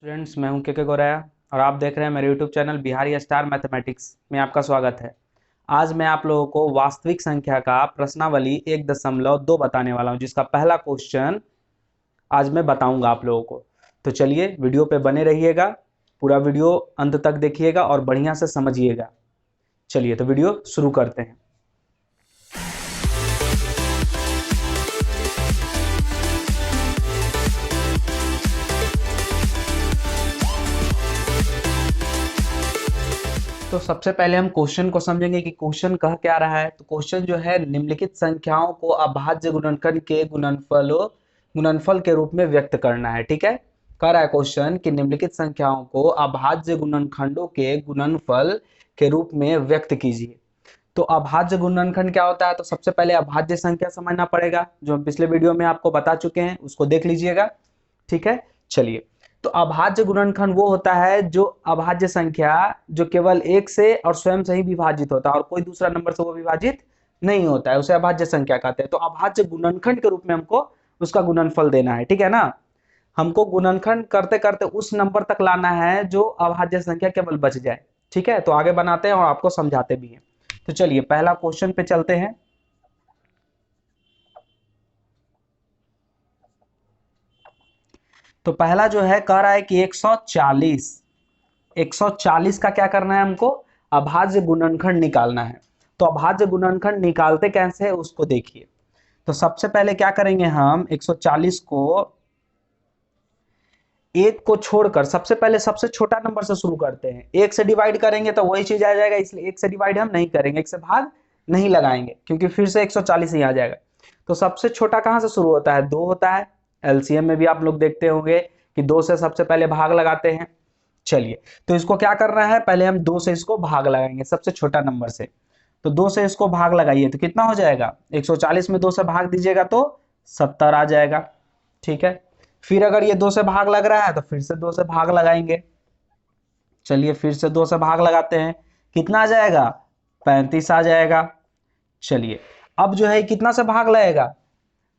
Students, मैं हूं के गोराया और आप देख रहे हैं मेरे YouTube channel Bihari star mathematics में आपका स्वागत है। आज मैं आप लोगों को वास्तविक संख्या का प्रश्नावली 1.2 बताने वाला हूं, जिसका पहला क्वेश्चन आज मैं बताऊंगा आप लोगों को। तो चलिए वीडियो पे बने रहिएगा, पूरा वीडियो अंत तक देखिएगा और बढ़िया से समझिएगा। चलिए तो वीडियो शुरू करते हैं। तो सबसे पहले हम क्वेश्चन को समझेंगे कि क्वेश्चन कह क्या रहा है। तो क्वेश्चन जो है, निम्नलिखित संख्याओं को अभाज्य गुणनखंड के गुणनफल के रूप में व्यक्त करना है। ठीक है, कह रहा है क्वेश्चन कि निम्नलिखित संख्याओं को अभाज्य गुणनखंडों के गुणनफल के रूप में व्यक्त कीजिए। तो अभाज्य गुणनखंड क्या होता है? तो सबसे पहले अभाज्य संख्या समझना पड़ेगा, जो हम पिछले वीडियो में आपको बता चुके हैं, उसको देख लीजिएगा। ठीक है, चलिए। तो अभाज्य गुणनखंड वो होता है जो अभाज्य संख्या जो केवल एक से और स्वयं से ही विभाजित होता है और कोई दूसरा नंबर से वो विभाजित नहीं होता है, उसे अभाज्य संख्या कहते हैं। तो अभाज्य गुणनखंड के रूप में हमको उसका गुणनफल देना है। ठीक है ना, हमको गुणनखंड करते करते उस नंबर तक लाना है जो अभाज्य संख्या केवल बच जाए। ठीक है, तो आगे बनाते हैं और आपको समझाते भी हैं। तो चलिए पहला क्वेश्चन पे चलते हैं। तो पहला जो है कह रहा है कि 140 का क्या करना है हमको? अभाज्य गुणनखंड निकालना है। तो अभाज्य गुणनखंड निकालते कैसे है उसको देखिए। तो सबसे पहले क्या करेंगे, हम 140 को एक को छोड़कर सबसे पहले सबसे छोटा नंबर से शुरू करते हैं। एक से डिवाइड करेंगे तो वही चीज आ जाएगा, इसलिए एक से डिवाइड हम नहीं करेंगे, एक से भाग नहीं लगाएंगे, क्योंकि फिर से 140 ही आ जाएगा। तो सबसे छोटा कहां से शुरू होता है? 2 होता है। एलसीएम में भी आप लोग देखते होंगे कि 2 से सबसे पहले भाग लगाते हैं। चलिए, तो इसको क्या करना है, पहले हम 2 से इसको भाग लगाएंगे सबसे छोटा नंबर से। तो 2 से इसको भाग लगाइए तो कितना हो जाएगा? 140 में 2 से भाग दीजिएगा तो 70 आ जाएगा। ठीक है, फिर अगर ये 2 से भाग लग रहा है तो फिर से 2 से भाग लगाएंगे। चलिए फिर से 2 से भाग लगाते हैं, कितना आ जाएगा? 35 आ जाएगा। चलिए, अब जो है कितना से भाग लगेगा?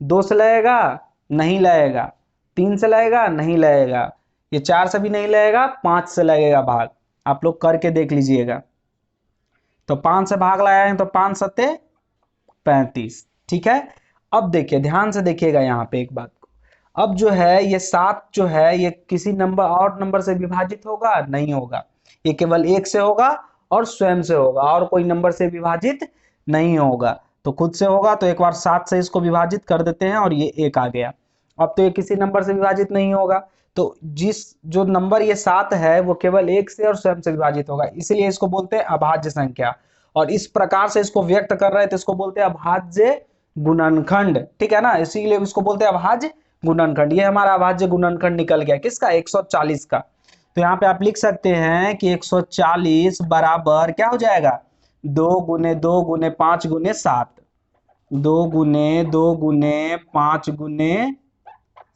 2 से लगेगा? नहीं लगेगा। 3 से लगेगा? नहीं लगेगा। ये 4 से भी नहीं लगेगा, 5 से लगेगा भाग। आप लोग करके देख लीजिएगा। तो 5 से भाग लगाएंगे तो 5 सत्ते 35। ठीक है, अब देखिए, ध्यान से देखिएगा यहाँ पे एक बात को। अब जो है ये 7 जो है ये किसी नंबर और नंबर से विभाजित होगा? नहीं होगा। ये केवल एक से होगा और स्वयं से होगा, और कोई नंबर से विभाजित नहीं होगा। तो खुद से होगा तो एक बार 7 से इसको विभाजित कर देते हैं और ये 1 आ गया। अब तो ये किसी नंबर से विभाजित नहीं होगा, तो जिस जो नंबर ये 7 है वो केवल एक से और स्वयं से विभाजित होगा, इसीलिए इसको बोलते हैं अभाज्य संख्या। और इस प्रकार से इसको व्यक्त कर रहे हैं तो इसको बोलते हैं अभाज्य गुणनखंड। ठीक है ना, इसीलिए इसको बोलते हैं अभाज्य गुणनखंड। ये हमारा अभाज्य गुणनखंड निकल गया, किसका? 140 का। तो यहाँ पे आप लिख सकते हैं कि 140 बराबर क्या हो जाएगा? 2 गुने 2 गुने 5 गुने 7। 2 गुने 2 गुने 5 गुने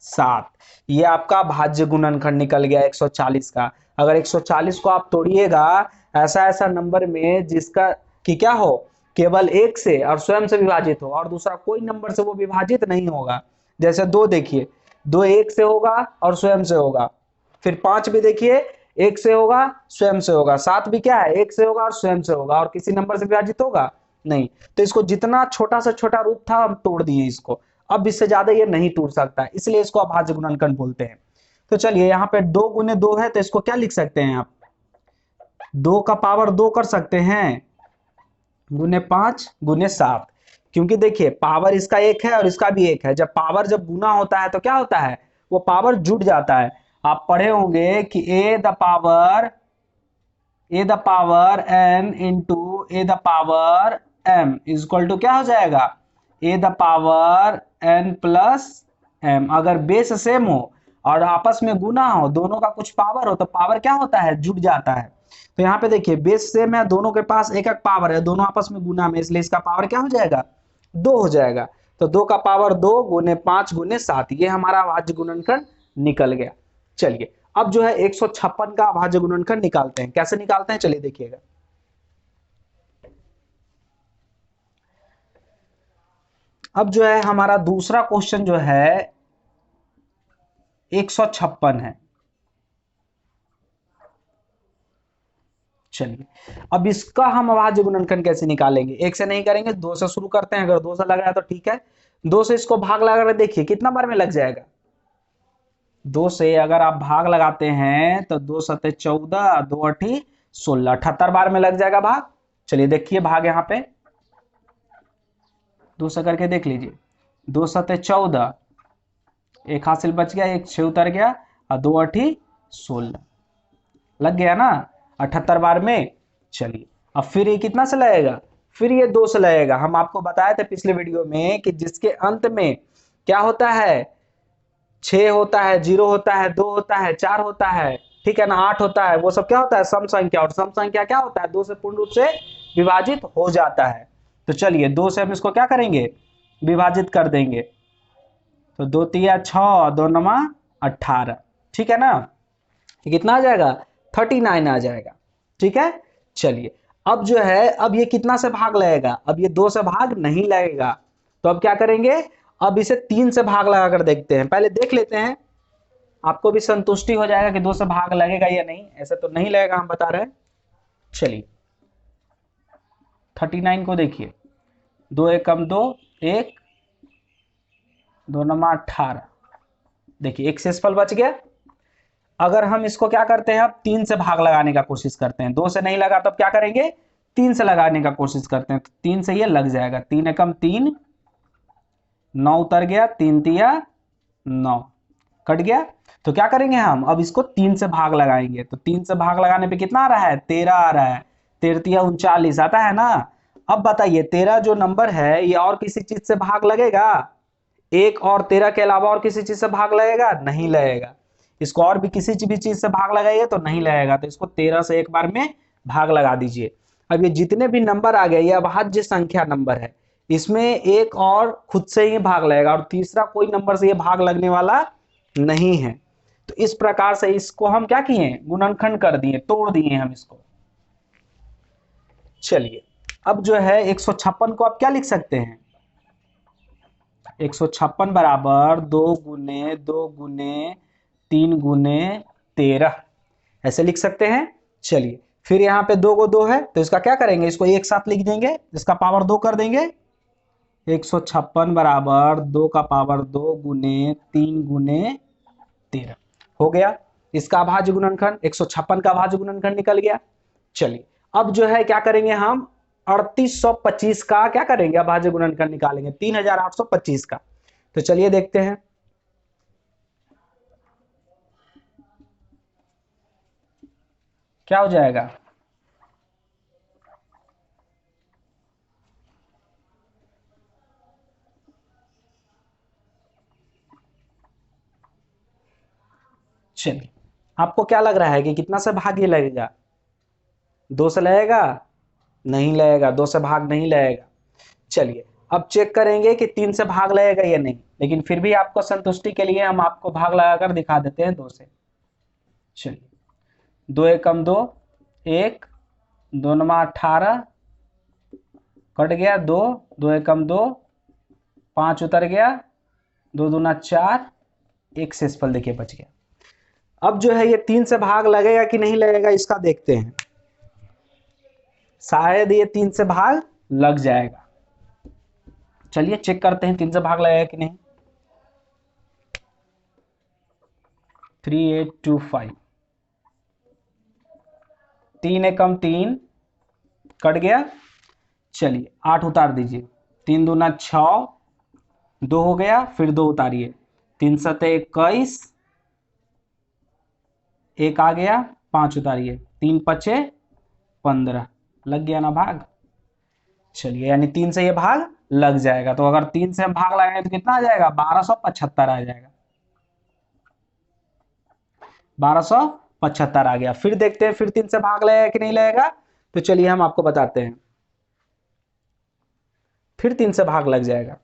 7, ये आपका भाज्य गुणनखंड निकल गया 140 का। अगर 140 को आप तोड़िएगा ऐसा ऐसा नंबर में जिसका कि क्या हो, केवल एक से और स्वयं से विभाजित हो और दूसरा कोई नंबर से वो विभाजित नहीं होगा। जैसे 2 देखिए, 2 एक से होगा और स्वयं से होगा। फिर 5 भी देखिए, एक से होगा स्वयं से होगा। 7 भी क्या है? एक से होगा और स्वयं से होगा, और किसी नंबर से विभाजित होगा नहीं। तो इसको जितना छोटा से छोटा रूप था हम तोड़ दिए इसको, अब इससे ज्यादा ये नहीं टूट सकता, इसलिए इसको अभाज्य गुणनखंड बोलते हैं। तो चलिए यहाँ पे 2 गुने 2 है तो इसको क्या लिख सकते हैं आप? 2 का पावर 2 कर सकते हैं, गुने 5 गुने 7। क्योंकि देखिए पावर इसका एक है और इसका भी एक है, जब पावर जब गुना होता है तो क्या होता है? वो पावर जुड़ जाता है। आप पढ़े होंगे कि a the power n into a the power m is equal to क्या हो जाएगा? A the power n plus m. अगर बेस सेम हो और आपस में गुना हो, दोनों का कुछ पावर हो, तो पावर क्या होता है? जुड़ जाता है। तो यहाँ पे देखिए बेस सेम है, दोनों के पास एक एक पावर है, दोनों आपस में गुना में, इसलिए इसका पावर क्या हो जाएगा? 2 हो जाएगा। तो 2 का पावर 2 गुने 5 गुने 7, ये हमारा अभाज्य गुणनखंड निकल गया। चलिए अब जो है 156 का अभाज्य गुणनखंड निकालते हैं। कैसे निकालते हैं चलिए देखिएगा। अब जो है हमारा दूसरा क्वेश्चन जो है 156 है। चलिए अब इसका हम अभाज्य गुणनखंड कैसे निकालेंगे, एक से नहीं करेंगे, दो से शुरू करते हैं। अगर दो से लगा है तो ठीक है, दो से इसको भाग लगा कर देखिए कितना बार में लग जाएगा। दो से अगर आप भाग लगाते हैं तो 2 सते 14, 2 अठी 16, 78 बार में लग जाएगा भाग। चलिए देखिए भाग यहाँ पे दो से करके देख लीजिए। 2 सते 14, एक हासिल बच गया, एक 6 उतर गया और 2 अठी 16 लग गया ना 78 बार में। चलिए अब फिर ये कितना से लगेगा, फिर ये 2 से लगेगा। हम आपको बताए थे पिछले वीडियो में कि जिसके अंत में क्या होता है, 6 होता है, 0 होता है, 2 होता है, 4 होता है, ठीक है ना, 8 होता है, वो सब क्या होता है सम संख्या। और सम संख्या क्या होता है, 2 से पूर्ण रूप से विभाजित हो जाता है। तो चलिए 2 से हम इसको क्या करेंगे, विभाजित कर देंगे। तो 2 तिया 6, 2 नमा 18, ठीक है ना, ये कितना आ जाएगा 39 आ जाएगा, ठीक है। चलिए अब जो है, अब ये कितना से भाग लगेगा, अब ये 2 से भाग नहीं लगेगा। तो अब क्या करेंगे, अब इसे 3 से भाग लगाकर देखते हैं। पहले देख लेते हैं, आपको भी संतुष्टि हो जाएगा कि 2 से भाग लगेगा या नहीं। ऐसे तो नहीं लगेगा हम बता रहे हैं। चलिए 39 को देखिए, 2 एकम 2, 1, 2 नमा 18, देखिए एक शेषफल बच गया। अगर हम इसको क्या करते हैं, अब 3 से भाग लगाने का कोशिश करते हैं। 2 से नहीं लगा तो अब क्या करेंगे, 3 से लगाने का कोशिश करते हैं। तो 3 से ये लग जाएगा, 3 एकम 3, 9 उतर गया, 3 तिया 9 कट गया। तो क्या करेंगे हम, अब इसको 3 से भाग लगाएंगे। तो 3 से भाग लगाने पे कितना आ रहा है, 13 आ रहा है, 13 तिया 39 आता है ना। अब बताइए 13 जो नंबर है ये और किसी चीज से भाग लगेगा, एक और 13 के अलावा और किसी चीज से भाग लगेगा, नहीं लगेगा। इसको और भी किसी भी चीज से भाग लगाइए तो नहीं लगेगा। तो इसको 13 से एक बार में भाग लगा दीजिए। अब ये जितने भी नंबर आ गए ये अभाज्य संख्या नंबर है, इसमें एक और खुद से ही भाग लगेगा और तीसरा कोई नंबर से ये भाग लगने वाला नहीं है। तो इस प्रकार से इसको हम क्या किए, गुणनखंड कर दिए, तोड़ दिए हम इसको। चलिए अब जो है 156 को आप क्या लिख सकते हैं, 156 बराबर 2 गुने 2 गुने 3 गुने 13 ऐसे लिख सकते हैं। चलिए फिर यहाँ पे 2 को 2 है तो इसका क्या करेंगे, इसको एक साथ लिख देंगे, इसका पावर 2 कर देंगे। 156 बराबर 2 का पावर 2 गुने 3 गुने 13 हो गया। इसका अभाज्य गुणनखंड 156 का अभाज्य गुणनखंड निकल गया। चलिए अब जो है क्या करेंगे हम, 3825 का क्या करेंगे अभाज्य गुणनखंड निकालेंगे, 3825 का। तो चलिए देखते हैं, क्या हो जाएगा। चलिए आपको क्या लग रहा है कि कितना से भाग ये लगेगा, 2 से लगेगा, नहीं लगेगा, 2 से भाग नहीं लगेगा। चलिए अब चेक करेंगे कि 3 से भाग लगेगा या नहीं, लेकिन फिर भी आपको संतुष्टि के लिए हम आपको भाग लगाकर दिखा देते हैं 2 से। चलिए 2 एकम 2, 1, 2 नमा 18 कट गया, 2, 2 एकम 2, 5 उतर गया, 2 दूना 4, एक शेषफल देखिए बच गया। अब जो है ये 3 से भाग लगेगा कि नहीं लगेगा इसका देखते हैं, शायद ये 3 से भाग लग जाएगा। चलिए चेक करते हैं 3 से भाग लगेगा कि नहीं। 3825, 3 एकम 3 कट गया। चलिए 8 उतार दीजिए, 3 दूना 6, 2 हो गया, फिर 2 उतारिए, 3 सते 21, 1 आ गया, 5 उतारिए, 3 पचे 15 लग गया ना भाग। चलिए यानी 3 से ये भाग लग जाएगा। तो अगर 3 से हम भाग लगाएंगे तो कितना आ जाएगा, 1275 आ जाएगा, 1275 आ गया। फिर देखते हैं फिर 3 से भाग लगेगा कि नहीं लगेगा। तो चलिए हम आपको बताते हैं, फिर 3 से भाग लग जाएगा।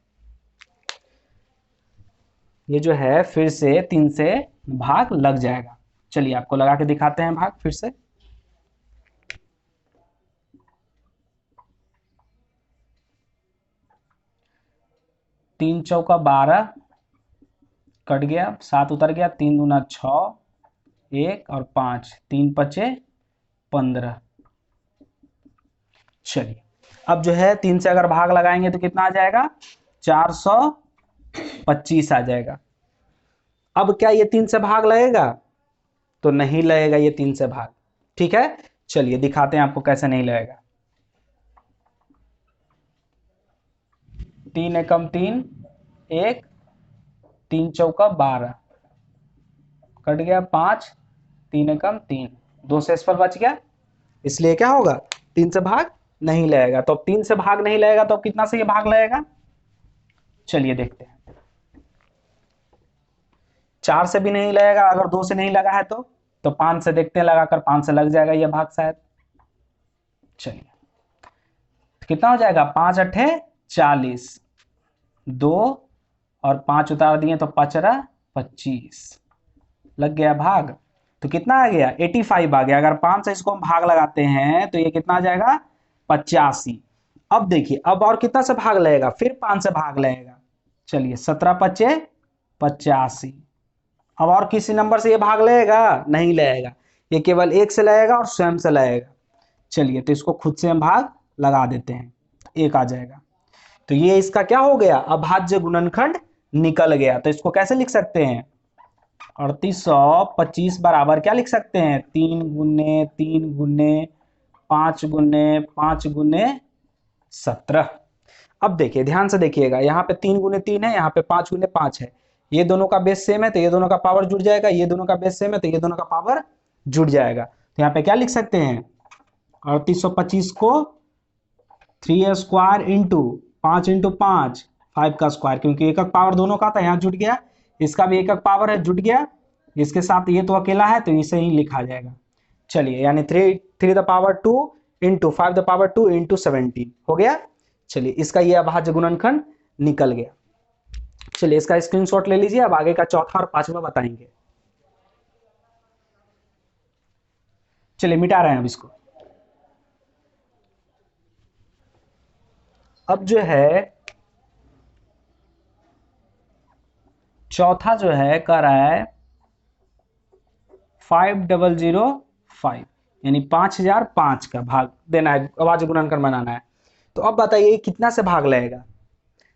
ये जो है फिर से 3 से भाग लग जाएगा। चलिए आपको लगा के दिखाते हैं भाग फिर से। 3 चौका 12 कट गया, 7 उतर गया, 3 दूना 6, 1 और 5, 3 पचे 15 चलिए अब जो है 3 से अगर भाग लगाएंगे तो कितना आ जाएगा, 425 आ जाएगा। अब क्या ये 3 से भाग लगेगा, तो नहीं लगेगा ये 3 से भाग। ठीक है, चलिए दिखाते हैं आपको कैसे नहीं लगेगा। 3 एकम 3, 1, 3 चौका 12, कट गया 5, 3 एकम 3, 2 शेषफल बच गया, इसलिए क्या होगा, 3 से भाग नहीं लगेगा। तो अब 3 से भाग नहीं लगेगा तो अब कितना से ये भाग लगेगा, चलिए देखते हैं। 4 से भी नहीं लगेगा, अगर 2 से नहीं लगा है तो 5 से देखते हैं, लगाकर 5 से लग जाएगा ये भाग शायद। चलिए कितना हो जाएगा, 5 अट्ठे 40, 2 और 5 उतार दिए तो 5 25, लग गया भाग। तो कितना आ गया, 85 आ गया। अगर 5 से इसको हम भाग लगाते हैं तो ये कितना आ जाएगा, 85। अब देखिए अब और कितना से भाग लगेगा, फिर 5 से भाग लगेगा। चलिए 17 पच्चे 85। अब और किसी नंबर से ये भाग लगेगा, नहीं लगेगा, ये केवल 1 से लगेगा और स्वयं से लगेगा। चलिए तो इसको खुद से हम भाग लगा देते हैं, 1 आ जाएगा। तो ये इसका क्या हो गया, अभाज्य गुणनखंड निकल गया। तो इसको कैसे लिख सकते हैं, 3825 बराबर क्या लिख सकते हैं, 3 गुने 3 गुने 5 गुने 5 गुने 17। अब देखिए ध्यान से देखिएगा, यहाँ पे 3 गुने 3 है, यहाँ पे 5 गुने 5 है। ये दोनों का बेस सेम है तो ये दोनों का पावर जुड़ जाएगा, ये दोनों का बेस सेम है तो ये दोनों का पावर जुड़ जाएगा। तो यहाँ पे क्या लिख सकते हैं, 3825 को 3 स्क्वायर इंटू 5 इंटू 5 5 का स्क्वायर, क्योंकि एकक पावर दोनों का था, यहाँ जुट गया, इसका भी एकक पावर है, जुट गया, इसके साथ ये तो अकेला है तो इसे ही लिखा जाएगा। चलिए यानी 3 the power 2 into 5 the power 2 into 17 हो गया। चलिए इसका ये अभाज्य गुणनखंड निकल गया। चलिए इसका स्क्रीनशॉट ले लीजिए, अब आगे का चौथा और पांचवा बताएंगे। चलिए मिटा रहे हैं अब इसको। अब जो है चौथा जो है कह रहा है 5005, यानी 5005 का भाग देना है, अभाज्य गुणनखंड बनाना है। तो अब बताइए कितना से भाग लगेगा,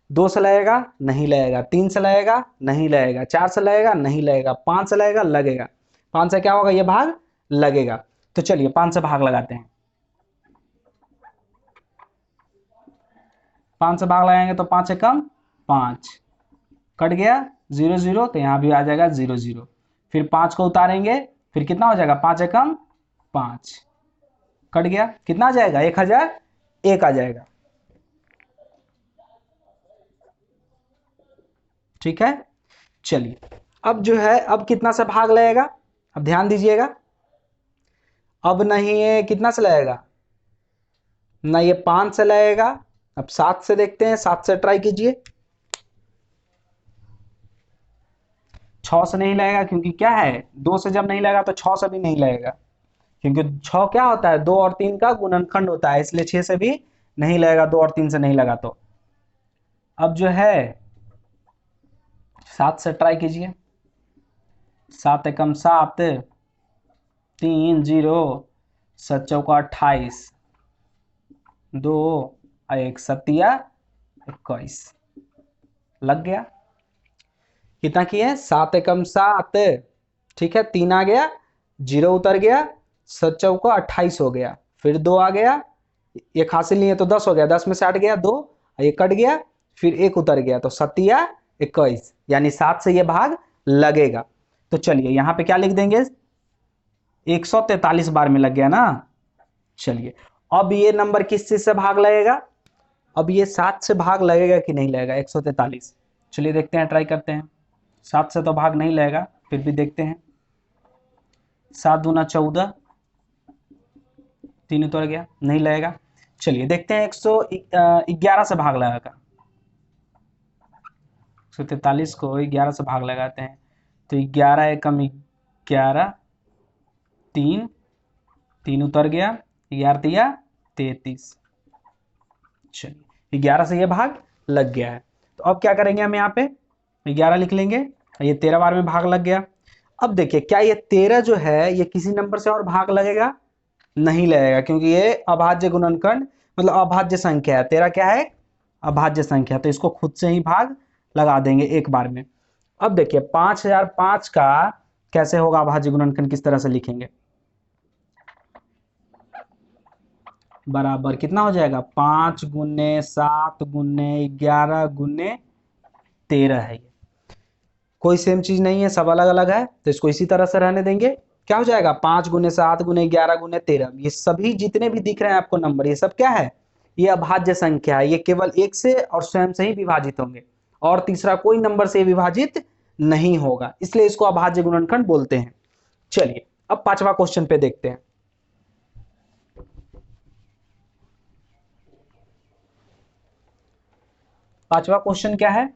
2 से लगेगा, नहीं लगेगा, 3 से लगेगा, नहीं लगेगा, 4 से लगेगा, नहीं लगेगा, 5 से लगेगा, लगेगा। 5 से क्या होगा, ये भाग लगेगा। तो चलिए 5 से भाग लगाते हैं। 5 से भाग लगाएंगे तो 5 एकम 5, कट गया 0 0, तो यहाँ भी आ जाएगा 0 0। फिर 5 को उतारेंगे, फिर कितना हो जाएगा, 5 एकम 5, कट गया, कितना आ जाएगा, 1001 आ जाएगा। ठीक है, चलिए अब जो है अब कितना से भाग लगेगा, अब ध्यान दीजिएगा, अब नहीं है कितना से लगेगा ना, ये 5 से लगेगा। अब 7 से देखते हैं, 7 से ट्राई कीजिए, 6 से नहीं लगेगा, क्योंकि क्या है 2 से जब नहीं लगेगा तो 6 से भी नहीं लगेगा, क्योंकि 6 क्या होता है, 2 और 3 का गुणनखंड होता है, इसलिए 6 से भी नहीं लगेगा, 2 और 3 से नहीं लगा। तो अब जो है 7 से ट्राई कीजिए, 7 एकम 7, 3 0, 7 चौका 28, 2 1 सतिया 21, लग गया। कितना किए, 7 एकम 7, ठीक है, 3 आ गया, 0 उतर गया, 7 चौका 28 हो गया, फिर 2 आ गया, एक हासिल नहीं है तो 10 हो गया, 10 में से हट गया 2, ये कट गया, फिर 1 उतर गया, तो 7 21, यानी 7 से ये भाग लगेगा। तो चलिए यहाँ पे क्या लिख देंगे, 143 बार में लग गया ना। चलिए अब ये नंबर किस चीज से भाग लगेगा, अब ये 7 से भाग लगेगा कि नहीं लगेगा, 143। चलिए देखते हैं, ट्राई करते हैं। 7 से तो भाग नहीं लगेगा, फिर भी देखते हैं। 7 दूना 14, 3 उतर गया, नहीं लगेगा। चलिए देखते हैं 111 से भाग लगाकर, 143 को 11 से भाग लगाते हैं। तो 11 एकम 11, 3 3 उतर गया, 11 तिया 33। चलिए 11 से ये भाग लग गया है। तो अब क्या करेंगे, हम यहाँ पे 11 लिख लेंगे, ये 13 बार में भाग लग गया। अब देखिए क्या ये 13 जो है ये किसी नंबर से और भाग लगेगा, नहीं लगेगा, क्योंकि ये अभाज्य गुणनखंड मतलब अभाज्य संख्या है, 13 क्या है, अभाज्य संख्या, तो इसको खुद से ही भाग लगा देंगे एक बार में। अब देखिए 5005 का कैसे होगा अभाज्य गुणनखंड, किस तरह से लिखेंगे, बराबर कितना हो जाएगा, 5 × 7 × 11 × 13 है। कोई सेम चीज नहीं है, सब अलग अलग है, तो इसको इसी तरह से रहने देंगे। क्या हो जाएगा, 5 × 7 × 11 × 13, ये सभी जितने भी दिख रहे हैं आपको नंबर, ये सब क्या है, ये अभाज्य संख्या है, ये केवल एक से और स्वयं से ही विभाजित होंगे, और तीसरा कोई नंबर से विभाजित नहीं होगा, इसलिए इसको अभाज्य गुणनखंड बोलते हैं। चलिए अब पांचवा क्वेश्चन पे देखते हैं। पांचवा क्वेश्चन क्या है,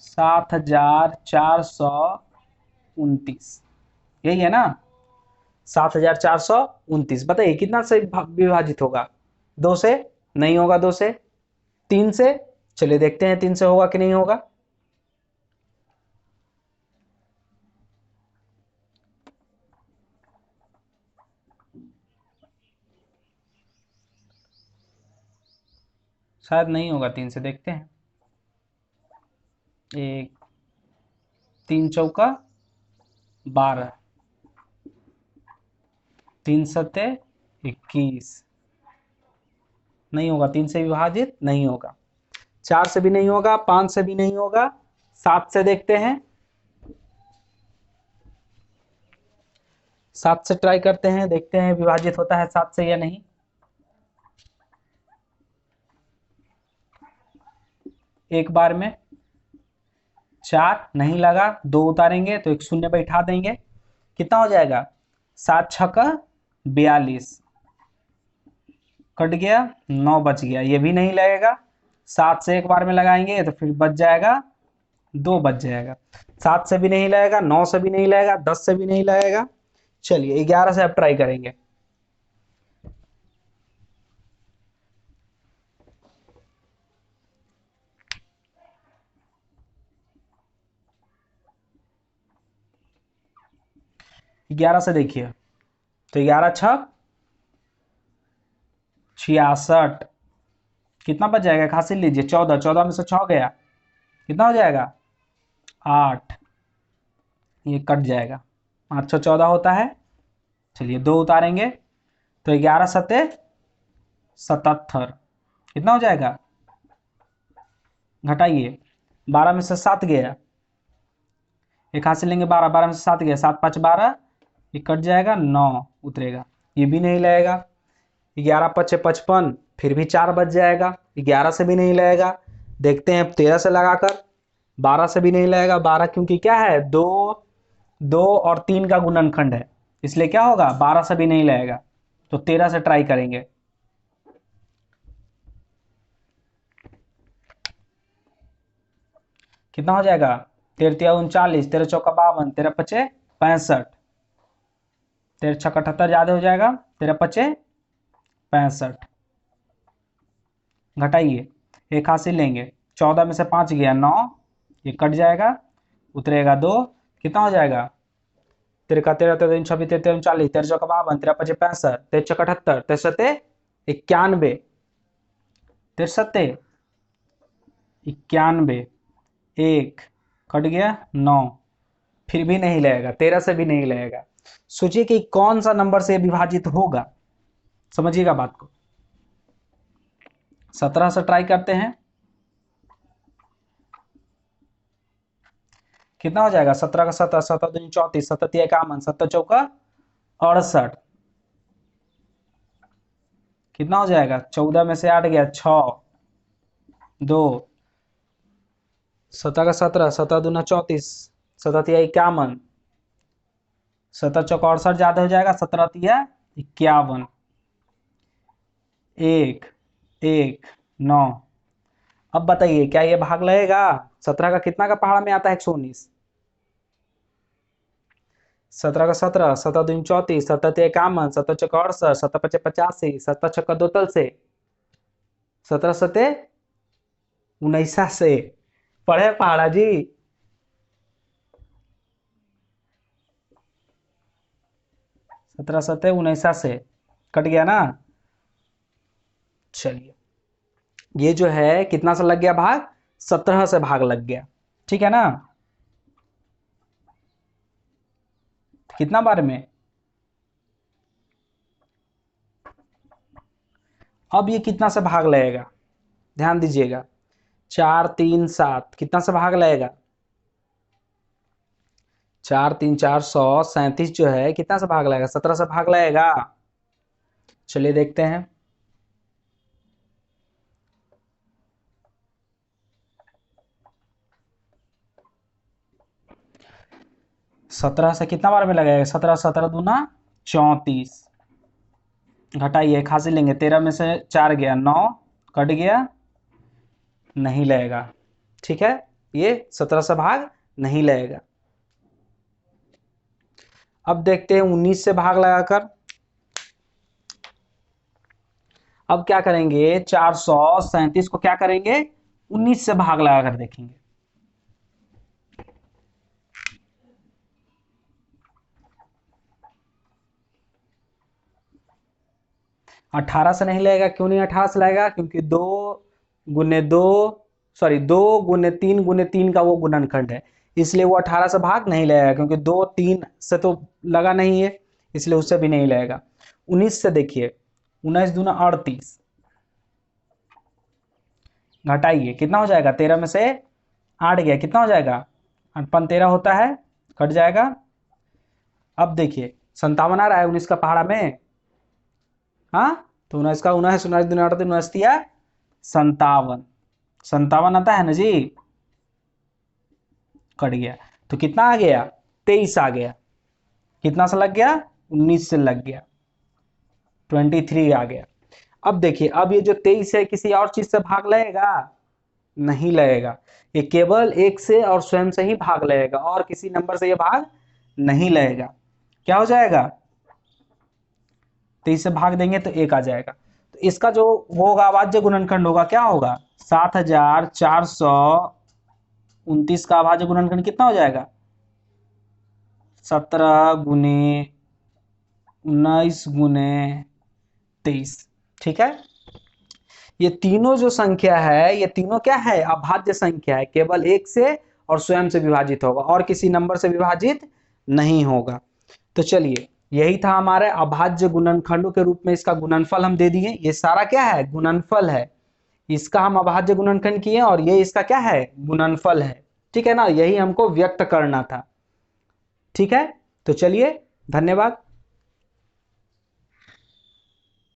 7429, यही है ना, 7429, बताइए कितना से विभाजित होगा, 2 से नहीं होगा, 2 से, 3 से, चलिए देखते हैं 3 से होगा कि नहीं होगा। शायद नहीं होगा 3 से, देखते हैं। 1 3 चौका 12, 3 सत्ते 21, नहीं होगा, 3 से विभाजित नहीं होगा, 4 से भी नहीं होगा, 5 से भी नहीं होगा, 7 से देखते हैं, 7 से ट्राई करते हैं, देखते हैं विभाजित होता है 7 से या नहीं। एक बार में 4 नहीं लगा, 2 उतारेंगे तो एक शून्य बैठा देंगे, कितना हो जाएगा, 7 छक्का 42, कट गया, 9 बच गया, ये भी नहीं लगेगा, 7 से एक बार में लगाएंगे तो फिर बच जाएगा, 2 बच जाएगा, 7 से भी नहीं लगेगा, 9 से भी नहीं लगेगा, 10 से भी नहीं लगेगा। चलिए 11 से अब ट्राई करेंगे। ग्यारह से देखिए, तो 11 छक 66, कितना बच जाएगा, खासी लीजिए, 14, 14 में से 6 गया, कितना हो जाएगा, 8, ये कट जाएगा, 8 6 14 होता है। चलिए 2 उतारेंगे तो 11 सत्ते 77, कितना हो जाएगा, घटाइए, 12 में से 7 गया, एक हाथ से लेंगे 12, 12 में से 7 गया, 7 5 12, ये कट जाएगा, 9 उतरेगा, ये भी नहीं लगेगा, 11 5 55, फिर भी 4 बच जाएगा, 11 से भी नहीं लगेगा, देखते हैं 13 से लगाकर, 12 से भी नहीं लगेगा, 12 क्योंकि क्या है, 2 2 और 3 का गुणनखंड है, इसलिए क्या होगा, 12 से भी नहीं लगेगा, तो 13 से ट्राई करेंगे। कितना हो जाएगा, 13 39, 13 चौका 52, 13 पचे 65, 13 छक्का 78 ज्यादा हो जाएगा, 13 पचे 65, घटाइए, एक हाथ से लेंगे, 14 में से 5 गया 9, ये कट जाएगा, उतरेगा 2, कितना हो जाएगा, 13 का 13 13 26 13 39, 13 चौका 52, 13 पचे 65, 13 छक्का 78, 13 सत्ते 91, 13 सत्ते 91, 1 कट गया, 9, फिर भी नहीं लगेगा, 13 से भी नहीं लगेगा। सोचिए कि कौन सा नंबर से विभाजित होगा, समझिएगा बात को। 17 से ट्राई करते हैं, कितना हो जाएगा, 17 का 17, 17 दूनी 34, 17 51, 17 चौका 68, कितना हो जाएगा, 14 में से 8 गया 6, 2, 17 का 17, 17 दूना 34, 17 51, 17 चौका 68 ज्यादा हो जाएगा, 17 51, 1 1 9। अब बताइए क्या ये भाग लगेगा, 17 का कितना का पहाड़ में आता है, 119, 17 का 17, 17 दूनी 34, 17 51, 17 चौका 68, 17 पचे 85, 17 छक्का 2 तल से, 17 सते 19 से, पढ़े पहाड़ा जी, 17 सते 19 से कट गया ना। चलिए ये जो है कितना से लग गया भाग, 17 से भाग लग गया, ठीक है ना। कितना बार में, अब ये कितना से भाग लगेगा, ध्यान दीजिएगा, 4 3 7 कितना से भाग लगेगा, 4 3 4 137 जो है कितना से भाग लगेगा, 17 से भाग लगेगा। चलिए देखते हैं, सत्रह से कितना बार में लगेगा, 17 17 दूना 34, घटाइए खासी लेंगे, 13 में से 4 गया 9, कट गया, नहीं लगेगा, ठीक है, ये 17 से भाग नहीं लगेगा। अब देखते हैं 19 से भाग लगाकर, अब क्या करेंगे, 437 को क्या करेंगे, 19 से भाग लगाकर देखेंगे। 18 से नहीं लगेगा, क्यों नहीं 18 से लगेगा, क्योंकि 2 गुने 3 का वो गुणनखंड है, इसलिए वो 18 से भाग नहीं लगेगा, क्योंकि 2 3 से तो लगा नहीं है, इसलिए उससे भी नहीं लगेगा। 19 से देखिए, 19 दूना 38, घटाइए कितना हो जाएगा, 13 में से 8 गया, कितना हो जाएगा, 8 13 होता है, कट जाएगा। अब देखिए 57 आ रहा है 19 का पहाड़ा में, हाँ, तो 19 का 19 19 दूना 38 19 दिया 57, 57 आता है ना जी, कट गया, तो कितना आ गया, 23 आ गया, कितना से लग गया, 19 से लग गया, 23 आ गया। अब देखिए, अब ये जो 23 है किसी और चीज से भाग लगेगा, नहीं लगेगा, ये केवल एक से और स्वयं से ही भाग लगेगा, और किसी नंबर से ये भाग नहीं लगेगा। क्या हो जाएगा, 23 से भाग देंगे तो 1 आ जाएगा, तो इसका जो वो होगा अभाज्य गुणनखंड होगा, क्या होगा, 7429 का अभाज्य गुणनखंड कितना हो जाएगा, 17 गुने 19 गुने 23, ठीक है। ये तीनों जो संख्या है, ये तीनों क्या है, अभाज्य संख्या है, केवल एक से और स्वयं से विभाजित होगा, और किसी नंबर से विभाजित नहीं होगा। तो चलिए यही था हमारे अभाज्य गुणनखंडों के रूप में इसका गुणनफल हम दे दिए, ये सारा क्या है, गुणनफल है, इसका हम अभाज्य गुणनखंड किए और ये इसका क्या है, गुणनफल है, ठीक है ना, यही हमको व्यक्त करना था, ठीक है। तो चलिए धन्यवाद।